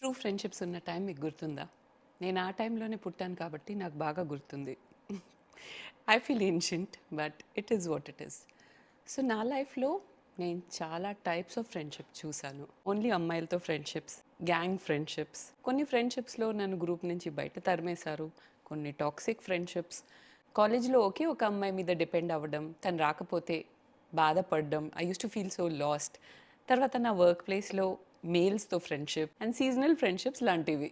True friendships ఉన్న time మీకు గుర్తుందా? నేను ఆ టైంలోనే పుట్టాను కాబట్టి నాకు బాగా గుర్తుంది. I feel ancient but it is what it is. So నా లైఫ్‌లో నేను చాలా టైప్స్ ఆఫ్ ఫ్రెండ్షిప్ చూసాను. ఓన్లీ అమ్మాయిలతో ఫ్రెండ్షిప్స్, గ్యాంగ్ ఫ్రెండ్షిప్స్. కొన్ని ఫ్రెండ్షిప్స్‌లో నన్ను గ్రూప్ నుంచి బయట తరిమేశారు. కొన్ని టాక్సిక్ ఫ్రెండ్షిప్స్. కాలేజ్‌లో ఒకే ఒక అమ్మాయి మీద డిపెండ్ అవ్వడం, తను రాకపోతే బాధపడడం. I used to feel so last. తర్వాత నా వర్క్ ప్లేస్‌లో మేల్స్‌తో ఫ్రెండ్షిప్ అండ్ సీజనల్ ఫ్రెండ్షిప్స్ లాంటివి.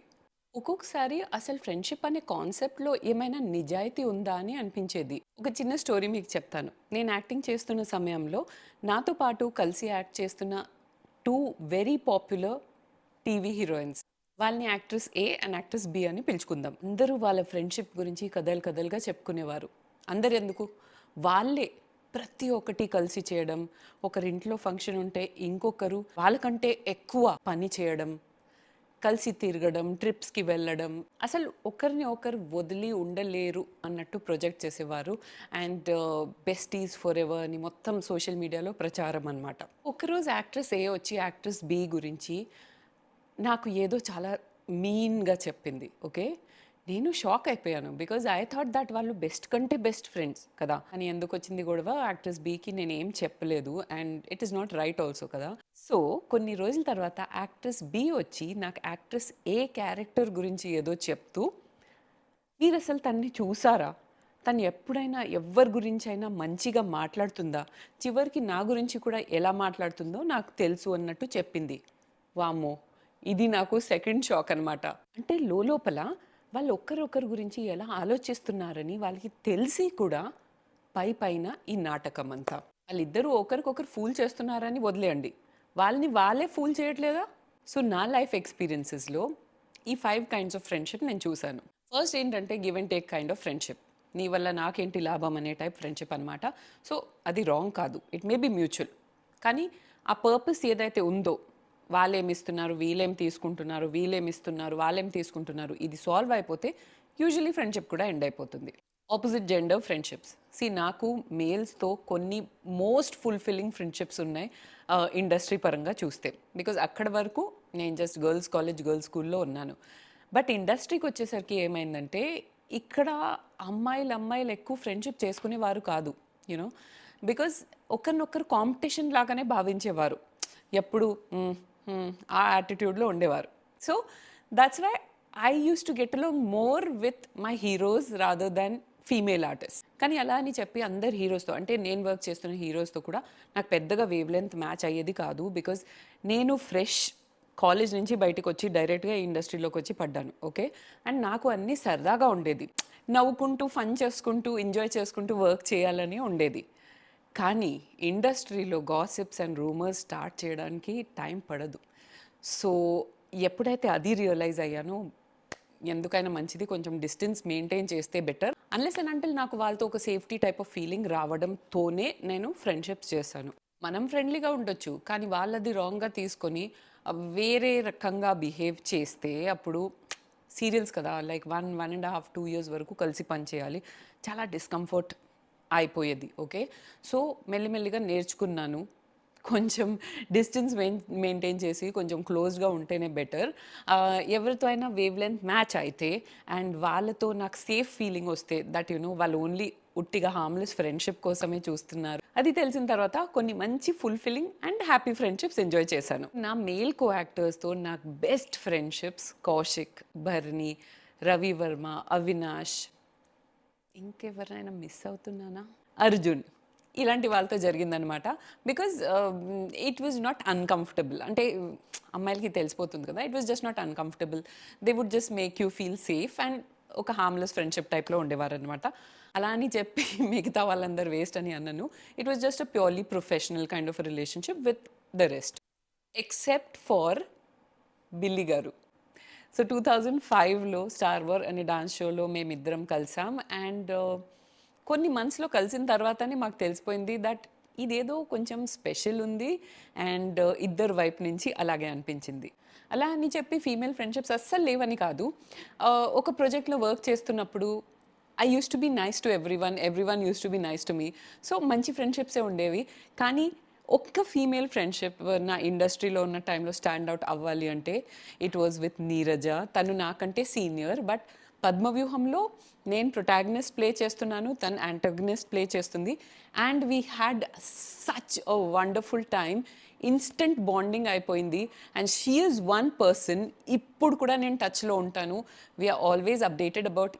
ఒక్కొక్కసారి అసలు ఫ్రెండ్షిప్ అనే కాన్సెప్ట్‌లో ఏమైనా నిజాయితీ ఉందా అని అనిపించేది. ఒక చిన్న స్టోరీ మీకు చెప్తాను. నేను యాక్టింగ్ చేస్తున్న సమయంలో నాతో పాటు కలిసి యాక్ట్ చేస్తున్న 2 వెరీ పాపులర్ టీవీ హీరోయిన్స్. వాళ్ళని actress A and actress B అని పిలుచుకుందాం. అందరూ వాళ్ళ ఫ్రెండ్షిప్ గురించి కథలు కథలుగా చెప్పుకునేవారు. అందరెందుకు? వాళ్ళే ప్రతి ఒక్కటి కలిసి చేయడం, ఒకరింట్లో ఫంక్షన్ ఉంటే ఇంకొకరు వాళ్ళకంటే ఎక్కువ పని చేయడం, కలిసి తిరగడం, ట్రిప్స్‌కి వెళ్ళడం. అసలు ఒకరిని ఒకరు వదిలి ఉండలేరు అన్నట్టు ప్రొజెక్ట్ చేసేవారు. అండ్ బెస్టీస్ ఫరెవర్ అని మొత్తం సోషల్ మీడియాలో ప్రచారం అనమాట. ఒకరోజు యాక్ట్రెస్ ఏ వచ్చి యాక్ట్రెస్ బి గురించి నాకు ఏదో చాలా మీన్‌గా చెప్పింది. ఓకే. నేను షాక్ అయిపోయాను. బికాజ్ ఐ థాట్ దట్ వాళ్ళు బెస్ట్ కంటే బెస్ట్ ఫ్రెండ్స్ కదా! అని ఎందుకొచ్చింది గొడవ యాక్ట్రెస్ బికి నేనేం చెప్పలేదు. And it is not right also కదా! సో, కొన్ని రోజుల తర్వాత యాక్ట్రెస్ బి వచ్చి నాకు యాక్ట్రెస్ ఏ క్యారెక్టర్ గురించి ఏదో చెప్తూ, మీరసలు తనని చూసారా? తను ఎప్పుడైనా ఎవ్వరి గురించైనా మంచిగా మాట్లాడుతుందా? చివరికి నా గురించి కూడా ఎలా మాట్లాడుతుందో నాకు తెలుసు అన్నట్టు చెప్పింది. వామ్మో! ఇది నాకు సెకండ్ షాక్ అనమాట. అంటే లోలోపల వాళ్ళు ఒకరొకరి గురించి ఎలా ఆలోచిస్తున్నారని వాళ్ళకి తెలిసి కూడా పైపైన ఈ నాటకమంతా. వాళ్ళిద్దరూ ఒకరికొకరు ఫూల్ చేస్తున్నారని వదిలేయండి. వాళ్ళని వాళ్ళే ఫూల్ చేయట్లేదా? సో, నా లైఫ్ ఎక్స్‌పీరియన్సెస్‌లో ఈ 5 కైండ్స్ ఆఫ్ ఫ్రెండ్‌షిప్ నేను చూసాను. ఫస్ట్ ఏంటంటే give and take kind of friendship. నీ వల్ల నాకేంటి లాభం అనే టైప్ ఫ్రెండ్‌షిప్ అనమాట. సో, అది రాంగ్ కాదు. It may be mutual. కానీ ఆ పర్పస్ ఏదైతే ఉందో వాళ్ళేమిస్తున్నారు, వీళ్ళేం తీసుకుంటున్నారు, వీళ్ళేమిస్తున్నారు, వాళ్ళేం తీసుకుంటున్నారు, ఇది సాల్వ్ అయిపోతే యూజువల్లీ ఫ్రెండ్‌షిప్ కూడా ఎండ్ అయిపోతుంది. Opposite gender friendships. నాకు మేల్స్‌తో కొన్ని మోస్ట్ ఫుల్‌ఫిల్లింగ్ ఫ్రెండ్‌షిప్స్ ఉన్నాయి ఇండస్ట్రీ పరంగా చూస్తే. బికాజ్ అక్కడి వరకు నేను జస్ట్ గర్ల్స్ కాలేజ్, గర్ల్స్ స్కూల్‌లో ఉన్నాను. బట్ ఇండస్ట్రీకొచ్చేసరికి ఏమైందంటే, ఇక్కడ అమ్మాయిలు ఎక్కువ ఫ్రెండ్‌షిప్ చేసుకునేవారు కాదు. యూ నో బికాజ్ ఒకరినొకరు కాంపిటీషన్ లాగానే భావించేవారు. ఎప్పుడు హ్మ్, హ్మ్, ఆ యాటిట్యూడ్‌లో ఉండేవారు. So, that's why I used to get along more with my heroes rather than female artist. కానీ అలా అని చెప్పి అందరు హీరోస్‌తో అంటే నేను వర్క్ చేస్తున్న హీరోస్‌తో కూడా నాకు పెద్దగా వేవ్ లెంత్ మ్యాచ్ అయ్యేది కాదు. బికాజ్ నేను ఫ్రెష్ కాలేజ్ నుంచి బయటకొచ్చి డైరెక్ట్‌గా ఈ ఇండస్ట్రీలోకొచ్చి పడ్డాను. ఓకే. అండ్ నాకు అన్నీ సరదాగా ఉండేది. నవ్వుకుంటూ, ఫన్ చేసుకుంటూ, ఎంజాయ్ చేసుకుంటూ వర్క్ చేయాలని ఉండేది. కానీ ఇండస్ట్రీలో గాసిప్స్ అండ్ రూమర్స్ స్టార్ట్ చేయడానికి టైం పడదు. సో, ఎప్పుడైతే అది రియలైజ్ అయ్యానో, ఎందుకైనా మంచిది కొంచెం డిస్టెన్స్ మెయింటైన్ చేస్తే బెటర్. అన్లెస్ అండ్ అంటిల్ నాకు వాళ్ళతో ఒక సేఫ్టీ టైప్ ఆఫ్ ఫీలింగ్ రావడంతోనే నేను ఫ్రెండ్‌షిప్స్ చేశాను. మనం ఫ్రెండ్లీగా ఉండొచ్చు. కానీ వాళ్ళది రాంగ్‌గా తీసుకొని వేరే రకంగా బిహేవ్ చేస్తే అప్పుడు సీరియల్స్ కదా! లైక్ 1 ½ 2 ఇయర్స్ వరకు కలిసి పని చేయాలి. చాలా డిస్కంఫర్ట్ అయిపోయేది. ఓకే. సో, మెల్లిమెల్లిగా నేర్చుకున్నాను. కొంచెం డిస్టెన్స్ మెయింటైన్ చేసి కొంచెం క్లోజ్‌గా ఉంటేనే బెటర్. ఎవరితో అయినా వేవ్ లెంత్ మ్యాచ్ అయితే అండ్ వాళ్ళతో నాకు సేఫ్ ఫీలింగ్ వస్తే దట్ వాళ్ళు ఓన్లీ ఉట్టిగా హార్మ్‌లెస్ ఫ్రెండ్‌షిప్ కోసమే చూస్తున్నారు. అది తెలిసిన తర్వాత కొన్ని మంచి fulfilling and happy friendships enjoy చేశాను. నా మేల్ కో యాక్టర్స్‌తో నాకు బెస్ట్ ఫ్రెండ్‌షిప్స్ కౌశిక్, భరణి, రవి వర్మ, అవినాష్, ఇంకెవరినైనా మిస్ అవుతున్నానా? అర్జున్. ఇలాంటి వాళ్ళతో జరిగిందనమాట. Because it was not uncomfortable. అంటే అమ్మాయిలకి తెలిసిపోతుంది కదా! It was just not uncomfortable. They would just make you feel safe and ఒక హార్మ్‌లెస్ ఫ్రెండ్‌షిప్ టైప్‌లో ఉండేవారనమాట. అలా అని చెప్పి మిగతా వాళ్ళందరూ వేస్ట్ అని అనను. It was just a purely professional kind of relationship with the rest. Except for Billy గారు. సో 2005లో 'స్టార్ వార్' అనే డాన్స్ షోలో మేమిద్దరం కలిసాం. అండ్ కొన్ని మంత్స్‌లో కలిసిన తర్వాతనే మాకు తెలిసిపోయింది దట్ ఇదేదో కొంచెం స్పెషల్ ఉంది. అండ్ ఇద్దరి వైపు నుంచి అలాగే అనిపించింది. అలా అని చెప్పి ఫీమేల్ ఫ్రెండ్‌షిప్స్ అస్సలు లేవని కాదు. ఒక ప్రాజెక్ట్‌లో వర్క్ చేస్తున్నప్పుడు I used to be nice to everyone. Everyone used to be nice to me. So మంచి ఫ్రెండ్‌షిప్సే ఉండేవి. కానీ ఒక్క ఫీమేల్ ఫ్రెండ్షిప్ నా ఇండస్ట్రీలో ఉన్న టైంలో స్టాండ్ అవుట్ అవ్వాలి అంటే ఇట్ వాజ్ విత్ నీరజ. తను నాకంటే సీనియర్, బట్ పద్మవ్యూహంలో నేను ప్రొటాగనిస్ట్ ప్లే చేస్తున్నాను, తను యాంటగనిస్ట్ ప్లే చేస్తుంది. And we had such a wonderful time. Instant bonding అయిపోయింది. And she is one person ఇప్పుడు కూడా నేను టచ్లో ఉంటాను. We are always updated about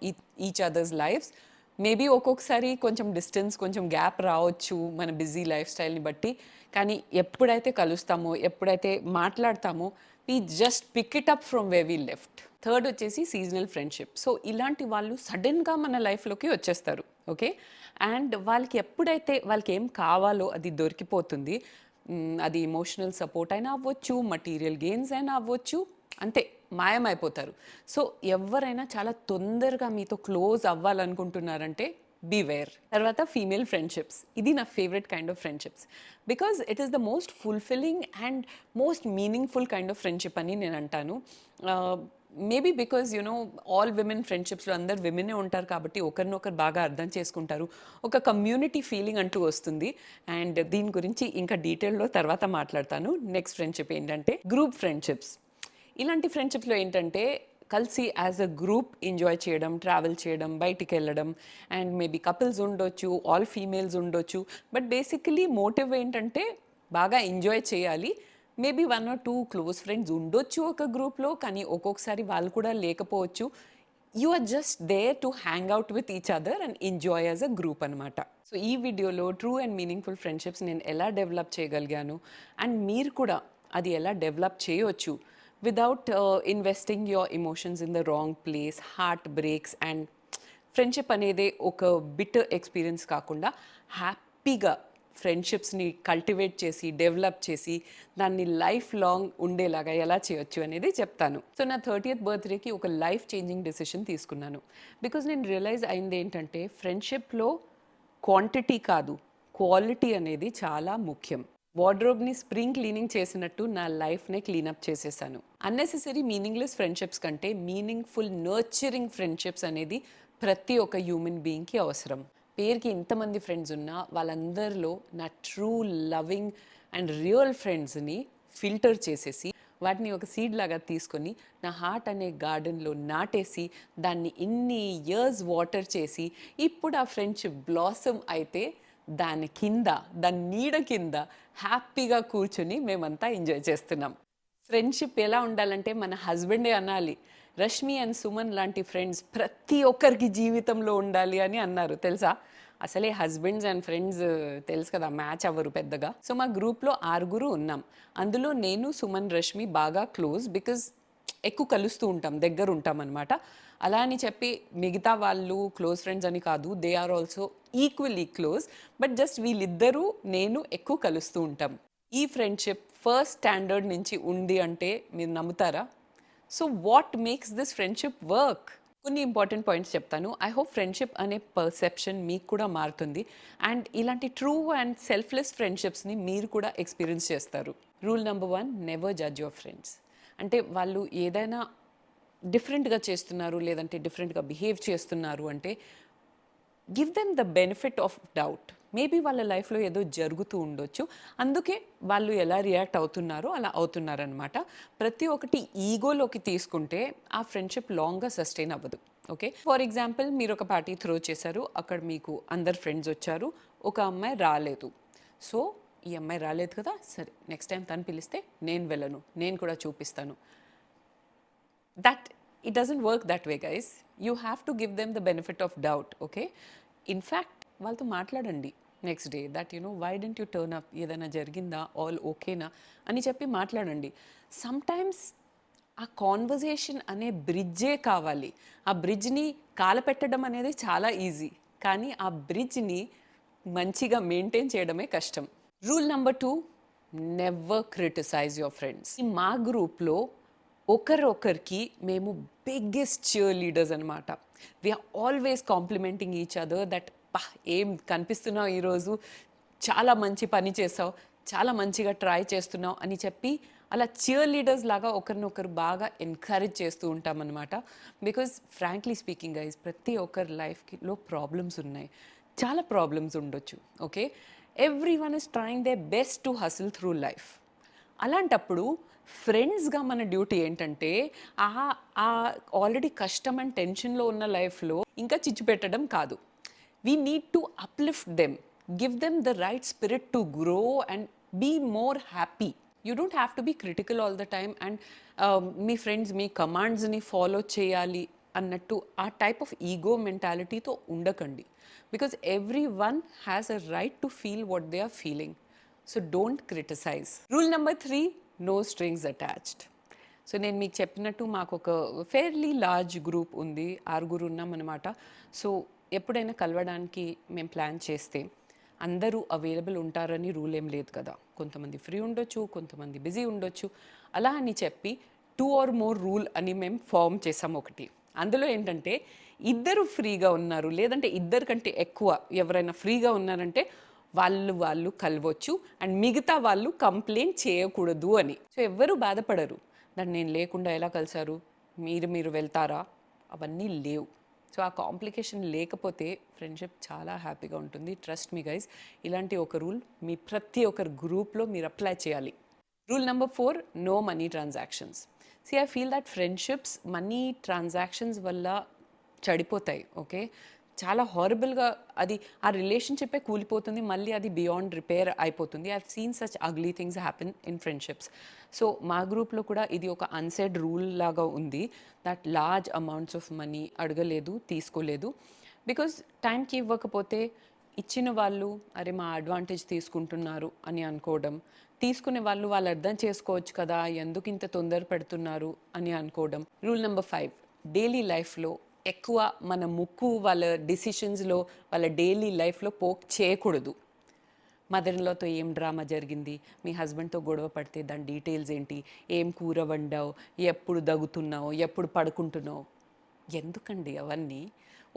each other's lifes. Maybe ఒక్కొక్కసారి కొంచెం డిస్టెన్స్, కొంచెం గ్యాప్ రావచ్చు మన బిజీ లైఫ్ స్టైల్ని బట్టి. కానీ ఎప్పుడైతే కలుస్తామో, ఎప్పుడైతే మాట్లాడతామో, we just pick it up from way we left. Third వచ్చేసి సీజనల్ ఫ్రెండ్షిప్. సో ఇలాంటి వాళ్ళు సడన్గా మన లైఫ్లోకి వచ్చేస్తారు. ఓకే, అండ్ వాళ్ళకి ఎప్పుడైతే వాళ్ళకి ఏం కావాలో అది దొరికిపోతుంది. అది ఎమోషనల్ సపోర్ట్ అయినా అవ్వచ్చు, మటీరియల్ గెయిన్స్ అయినా అవ్వచ్చు, అంతే మాయమైపోతారు. సో ఎవరైనా చాలా తొందరగా మీతో క్లోజ్ అవ్వాలనుకుంటున్నారంటే బీవేర్. తర్వాత ఫీమేల్ ఫ్రెండ్షిప్స్, ఇది నా favourite kind of friendships, because it is the most fulfilling and most meaningful kind of friendship అని నేను అంటాను. మేబీ బికాజ్ ఆల్ విమెన్ ఫ్రెండ్షిప్స్లో అందరు విమెనే ఉంటారు కాబట్టి ఒకరినొకరు బాగా అర్థం చేసుకుంటారు, ఒక కమ్యూనిటీ ఫీలింగ్ అంటూ వస్తుంది. అండ్ దీని గురించి ఇంకా డీటెయిల్లో తర్వాత మాట్లాడతాను. నెక్స్ట్ ఫ్రెండ్షిప్ ఏంటంటే గ్రూప్ ఫ్రెండ్షిప్స్. ఇలాంటి ఫ్రెండ్షిప్లో ఏంటంటే కలిసి యాజ్ అ గ్రూప్ ఎంజాయ్ చేయడం, ట్రావెల్ చేయడం, బయటికి వెళ్ళడం, అండ్ మేబీ కపుల్స్ ఉండొచ్చు, ఆల్ ఫీమేల్స్ ఉండొచ్చు. బట్ బేసికలీ మోటివ్ ఏంటంటే బాగా ఎంజాయ్ చేయాలి. మేబీ 1 or 2 క్లోజ్ ఫ్రెండ్స్ ఉండొచ్చు ఒక గ్రూప్లో, కానీ ఒక్కొక్కసారి వాళ్ళు కూడా లేకపోవచ్చు. You are just there to hang out with each other and enjoy as a group అనమాట. సో ఈ వీడియోలో ట్రూ అండ్ మీనింగ్ఫుల్ ఫ్రెండ్షిప్స్ నేను ఎలా డెవలప్ చేయగలిగాను, అండ్ మీరు కూడా అది ఎలా డెవలప్ చేయొచ్చు without investing your emotions in the wrong place, heart breaks. And friendship అనేది ఒక బిటర్ ఎక్స్పీరియన్స్ కాకుండా హ్యాపీగా ఫ్రెండ్షిప్స్ని కల్టివేట్ చేసి, డెవలప్ చేసి, దాన్ని లైఫ్ లాంగ్ ఉండేలాగా ఎలా చేయొచ్చు అనేది చెప్తాను. సో నా 30th బర్త్డేకి ఒక లైఫ్ చేంజింగ్ డెసిషన్ తీసుకున్నాను. బికాజ్ నేను రియలైజ్ అయింది ఏంటంటే ఫ్రెండ్షిప్లో క్వాంటిటీ కాదు, క్వాలిటీ అనేది చాలా ముఖ్యం. వార్డ్రోబ్ని స్ప్రింగ్ క్లీనింగ్ చేసినట్టు నా లైఫ్నే క్లీనప్ చేసేసాను. అన్నెసెసరీ మీనింగ్లెస్ ఫ్రెండ్షిప్స్ కంటే మీనింగ్ఫుల్ నర్చరింగ్ ఫ్రెండ్షిప్స్ అనేది ప్రతి ఒక్క హ్యూమన్ బీయింగ్కి అవసరం. పేరుకి ఇంతమంది ఫ్రెండ్స్ ఉన్నా వాళ్ళందరిలో నా ట్రూ లవింగ్ అండ్ రియల్ ఫ్రెండ్స్ని ఫిల్టర్ చేసేసి వాటిని ఒక సీడ్ లాగా తీసుకొని నా హార్ట్ అనే గార్డెన్లో నాటేసి దాన్ని ఇన్ని ఇయర్స్ వాటర్ చేసి ఇప్పుడు ఆ ఫ్రెండ్షిప్ బ్లాసమ్ అయితే దాని కింద, దాని నీడ కింద హ్యాపీగా కూర్చొని మేమంతా ఎంజాయ్ చేస్తున్నాం. ఫ్రెండ్షిప్ ఎలా ఉండాలంటే మన హస్బెండే అనాలి. రష్మి అండ్ సుమన్ లాంటి ఫ్రెండ్స్ ప్రతి ఒక్కరికి జీవితంలో ఉండాలి అని అన్నారు తెలుసా. అసలే హస్బెండ్స్ అండ్ ఫ్రెండ్స్ తెలుసు కదా, మ్యాచ్ అవ్వరు పెద్దగా. సో మా గ్రూప్లో 6 ఉన్నాం. అందులో నేను, సుమన్, రష్మి బాగా క్లోజ్, బికాజ్ ఎక్కువ కలుస్తూ ఉంటాం, దగ్గర ఉంటాం అనమాట. అలా అని చెప్పి మిగతా వాళ్ళు క్లోజ్ ఫ్రెండ్స్ అని కాదు, they are also equally close. But just వీళ్ళిద్దరూ నేను ఎక్కువ కలుస్తూ ఉంటాం. ఈ ఫ్రెండ్షిప్ ఫస్ట్ స్టాండర్డ్ నుంచి ఉంది అంటే మీరు నమ్ముతారా? So what makes this friendship work? కొన్ని ఇంపార్టెంట్ పాయింట్స్ చెప్తాను. ఐ హోప్ ఫ్రెండ్షిప్ అనే పర్సెప్షన్ మీకు కూడా మారుతుంది. అండ్ ఇలాంటి ట్రూ అండ్ సెల్ఫ్లెస్ ఫ్రెండ్షిప్స్ని మీరు కూడా ఎక్స్పీరియన్స్ చేస్తారు. Rule number 1, never judge your friends. అంటే వాళ్ళు ఏదైనా డిఫరెంట్గా చేస్తున్నారు, లేదంటే డిఫరెంట్గా బిహేవ్ చేస్తున్నారు అంటే give them the benefit of doubt. Maybe వాళ్ళ లైఫ్లో ఏదో జరుగుతూ ఉండొచ్చు, అందుకే వాళ్ళు ఎలా రియాక్ట్ అవుతున్నారో అలా అవుతున్నారనమాట. ప్రతి ఒక్కటి ఈగోలోకి తీసుకుంటే ఆ ఫ్రెండ్షిప్ లాంగ్గా సస్టైన్ అవ్వదు. ఓకే, ఫర్ ఎగ్జాంపుల్ మీరు ఒక పార్టీ త్రో చేశారు, అక్కడ మీకు అందరు ఫ్రెండ్స్ వచ్చారు, ఒక అమ్మాయి రాలేదు. సో ఈ అమ్మాయి రాలేదు కదా, సరే నెక్స్ట్ టైం తను పిలిస్తే నేను వెళ్ళను, నేను కూడా చూపిస్తాను. That it doesn't work that way guys. You have to give them the benefit of doubt. Okay, in fact వాళ్ళతో మాట్లాడండి next day, that why didn't you turn up, ఏదైనా జరిగిందా, ఆల్ ఓకేనా అని చెప్పి మాట్లాడండి. సమ్టైమ్స్ ఆ కాన్వర్జేషన్ అనే బ్రిడ్జే కావాలి. ఆ బ్రిడ్జ్ని కాలపెట్టడం అనేది చాలా ఈజీ, కానీ ఆ బ్రిడ్జ్ని మంచిగా మెయింటైన్ చేయడమే కష్టం. Rule number 2, never criticise your friends. మా గ్రూప్లో ఒకరొకరికి మేము బిగ్గెస్ట్ చియర్ లీడర్స్ అనమాట. We're always complimenting each other, that ఏం కనిపిస్తున్నావు ఈరోజు, చాలా మంచి పని చేసావు, చాలా మంచిగా ట్రై చేస్తున్నావు అని చెప్పి అలా చియర్ లీడర్స్ లాగా ఒకరినొకరు బాగా ఎంకరేజ్ చేస్తూ ఉంటామన్నమాట. బికాజ్ ఫ్రాంక్లీ స్పీకింగ్ గైస్, ప్రతి ఒక్కరి లైఫ్లో ప్రాబ్లమ్స్ ఉన్నాయి, చాలా ప్రాబ్లమ్స్ ఉండొచ్చు. Okay, everyone is trying they best to hustle through life. అలాంటప్పుడు ఫ్రెండ్స్గా మన డ్యూటీ ఏంటంటే ఆ ఆ ఆల్రెడీ కష్టం అండ్ టెన్షన్లో ఉన్న లైఫ్లో ఇంకా చిచ్చు పెట్టడం కాదు. We need to uplift them, give them the right spirit to grow and be more happy. You don't have to be critical all the time and మీ ఫ్రెండ్స్ మీ కమాండ్స్ని ఫాలో చేయాలి అన్నట్టు ఆ టైప్ ఆఫ్ ఈగో మెంటాలిటీతో ఉండకండి. Because everyone has a right to feel what they are feeling. So don't criticise. Rule number 3, no strings attached. So నేను మీకు చెప్పినట్టు మాకు ఒక ఫెయిర్లీ లార్జ్ గ్రూప్ ఉంది, 6 ఉన్నాం అనమాట. సో ఎప్పుడైనా కలవడానికి మేము ప్లాన్ చేస్తే అందరూ అవైలబుల్ ఉంటారని రూల్ ఏం లేదు కదా. కొంతమంది ఫ్రీ ఉండొచ్చు, కొంతమంది బిజీ ఉండొచ్చు. అలా అని చెప్పి 2 or more రూల్ అని మేము ఫామ్ చేసాం ఒకటి. అందులో ఏంటంటే ఇద్దరు ఫ్రీగా ఉన్నారు, లేదంటే ఇద్దరు కంటే ఎక్కువ ఎవరైనా ఫ్రీగా ఉన్నారంటే వాళ్ళు కలవచ్చు అండ్ మిగతా వాళ్ళు కంప్లైంట్ చేయకూడదు అని. సో ఎవ్వరూ బాధపడరు దాన్ని నేను లేకుండా ఎలా కలిసారు, మీరు వెళ్తారా, అవన్నీ లేవు. సో ఆ కాంప్లికేషన్ లేకపోతే ఫ్రెండ్షిప్ చాలా హ్యాపీగా ఉంటుంది. ట్రస్ట్ మీ గైస్, ఇలాంటి ఒక రూల్ మీ ప్రతి ఒక్కరి గ్రూప్లో మీరు అప్లై చేయాలి. Rule number 4, no money transactions. See I feel that friendships money transactions వల్ల చెడిపోతాయి. ఓకే, చాలా హారబుల్గా అది ఆ రిలేషన్షిప్పే కూలిపోతుంది, మళ్ళీ అది బియాండ్ రిపేర్ అయిపోతుంది. I have seen such ugly things happen in friendships. So మా గ్రూప్లో కూడా ఇది ఒక అన్సెడ్ రూల్ లాగా ఉంది that large amounts of money అడగలేదు, తీసుకోలేదు. బికాజ్ టైంకి ఇవ్వకపోతే ఇచ్చిన వాళ్ళు అరే మా అడ్వాంటేజ్ తీసుకుంటున్నారు అని అనుకోవడం, తీసుకునే వాళ్ళు అర్థం చేసుకోవచ్చు కదా ఎందుకు ఇంత తొందర పెడుతున్నారు అని అనుకోవడం. రూల్ నెంబర్ 5, డైలీ లైఫ్లో ఎక్కువ మన ముక్కు వాళ్ళ డిసిషన్స్లో వాళ్ళ డైలీ లైఫ్లో పోక్ చేయకూడదు. మదర్‌ఇన్‌లాతో ఏం డ్రామా జరిగింది, మీ హస్బెండ్తో గొడవ పడితే దాని డీటెయిల్స్ ఏంటి, ఏం కూర వండావు, ఎప్పుడు దగ్గుతున్నావు, ఎప్పుడు పడుకుంటున్నావు, ఎందుకండి అవన్నీ?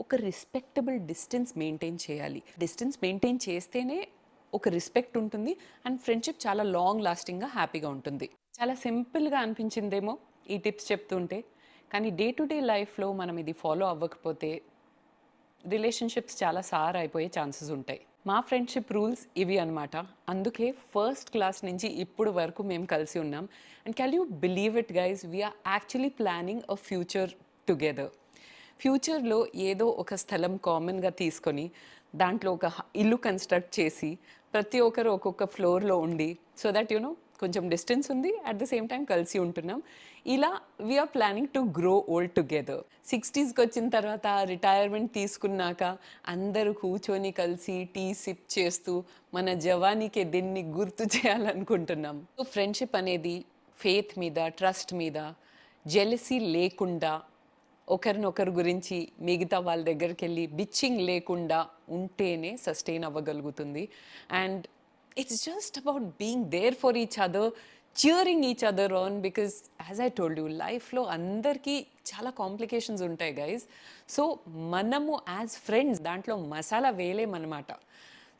ఒక రెస్పెక్టబుల్ డిస్టెన్స్ మెయింటైన్ చేయాలి. డిస్టెన్స్ మెయింటైన్ చేస్తేనే ఒక రెస్పెక్ట్ ఉంటుంది అండ్ ఫ్రెండ్షిప్ చాలా లాంగ్ లాస్టింగ్గా హ్యాపీగా ఉంటుంది. చాలా సింపుల్గా అనిపించిందేమో ఈ టిప్స్ చెప్తుంటే, కానీ డే టు డే లైఫ్లో మనం ఇది ఫాలో అవ్వకపోతే రిలేషన్షిప్స్ చాలా సార్ అయిపోయే ఛాన్సెస్ ఉంటాయి. మా ఫ్రెండ్షిప్ రూల్స్ ఇవి అనమాట. అందుకే ఫస్ట్ క్లాస్ నుంచి ఇప్పుడు వరకు మేము కలిసి ఉన్నాం. And can you believe it guys, we're actually planning a future together. ఫ్యూచర్లో ఏదో ఒక స్థలం కామన్గా తీసుకొని దాంట్లో ఒక ఇల్లు కన్స్ట్రక్ట్ చేసి ప్రతి ఒక్కరు ఒక్కొక్క ఫ్లోర్లో ఉండి, సో దట్ యునో కొంచెం డిస్టెన్స్ ఉంది, అట్ ద సేమ్ టైం కలిసి ఉంటున్నాం. ఇలా we are planning to grow old together. 60స్కి వచ్చిన తర్వాత రిటైర్మెంట్ తీసుకున్నాక అందరూ కూర్చొని కలిసి టీ సిప్ చేస్తూ మన జవానీకి దీన్ని గుర్తు చేయాలనుకుంటున్నాం. సో ఫ్రెండ్షిప్ అనేది ఫెయిత్ మీద, ట్రస్ట్ మీద, జెలసీ లేకుండా, ఒకరినొకరు గురించి మిగతా వాళ్ళ దగ్గరికి వెళ్ళి బిచ్చింగ్ లేకుండా ఉంటేనే సస్టైన్ అవ్వగలుగుతుంది. And it's just about being there for each other, cheering each other on, because as I told you, life lo andarki chala complications untayi guys. So manamu as friends dantlo masala velem anamata.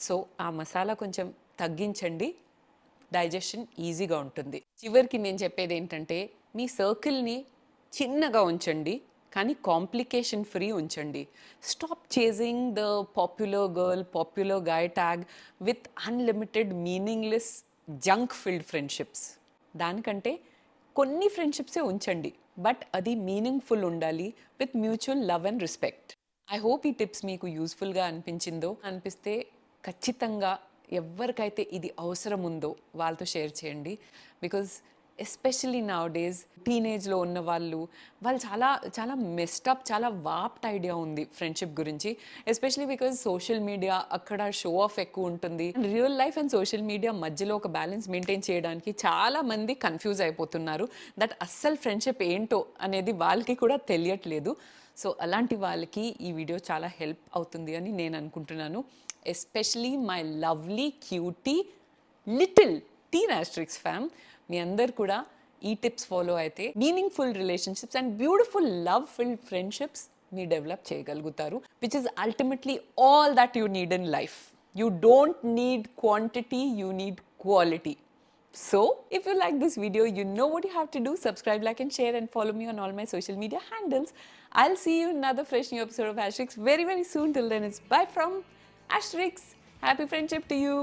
So aa masala koncham తగ్గించండి, digestion ఈజీగా ఉంటుంది. చివరికి నేను చెప్పేది ఏంటంటే మీ సర్కిల్ని చిన్నగా ఉంచండి కానీ కాంప్లికేషన్ ఫ్రీ ఉంచండి. Stop chasing the popular girl, popular guy tag with unlimited meaningless junk filled friendships. దానికంటే కొన్ని ఫ్రెండ్షిప్సే ఉంచండి, బట్ అది మీనింగ్ఫుల్ ఉండాలి with mutual love and respect. I hope ఈ టిప్స్ మీకు యూస్ఫుల్గా అనిపిస్తే ఖచ్చితంగా ఎవరికైతే ఇది అవసరం ఉందో వాళ్ళతో షేర్ చేయండి. బికాజ్ ఎస్పెషలీ నౌ డేస్ టీనేజ్లో ఉన్న వాళ్ళు చాలా చాలా మెస్టప్, చాలా వాప్ట్ ఐడియా ఉంది ఫ్రెండ్షిప్ గురించి. ఎస్పెషలీ బికాజ్ సోషల్ మీడియా అక్కడ షో ఆఫ్ ఎక్కువ ఉంటుంది. Real life and social media మధ్యలో ఒక బ్యాలెన్స్ మెయింటైన్ చేయడానికి చాలా మంది కన్ఫ్యూజ్ అయిపోతున్నారు. దట్ అస్సలు ఫ్రెండ్షిప్ ఏంటో అనేది వాళ్ళకి కూడా తెలియట్లేదు. సో అలాంటి వాళ్ళకి ఈ వీడియో చాలా హెల్ప్ అవుతుంది అని నేను అనుకుంటున్నాను. Especially my lovely cutie little teen asterix fam, మీ అందరు కూడా ఈ టిప్స్ ఫాలో అయితే meaningful relationships and beautiful love filled friendships మీరు డెవలప్ చేయగలుగుతారు, which is ultimately all that you need in life. You don't need quantity, you need quality. So if you like this video, you know what you have to do. Subscribe, like and share, and follow me on all my social media handles. I'll see you in another fresh new episode of Asterix very, very soon. Till then, it's bye from Asterix. Happy friendship to you.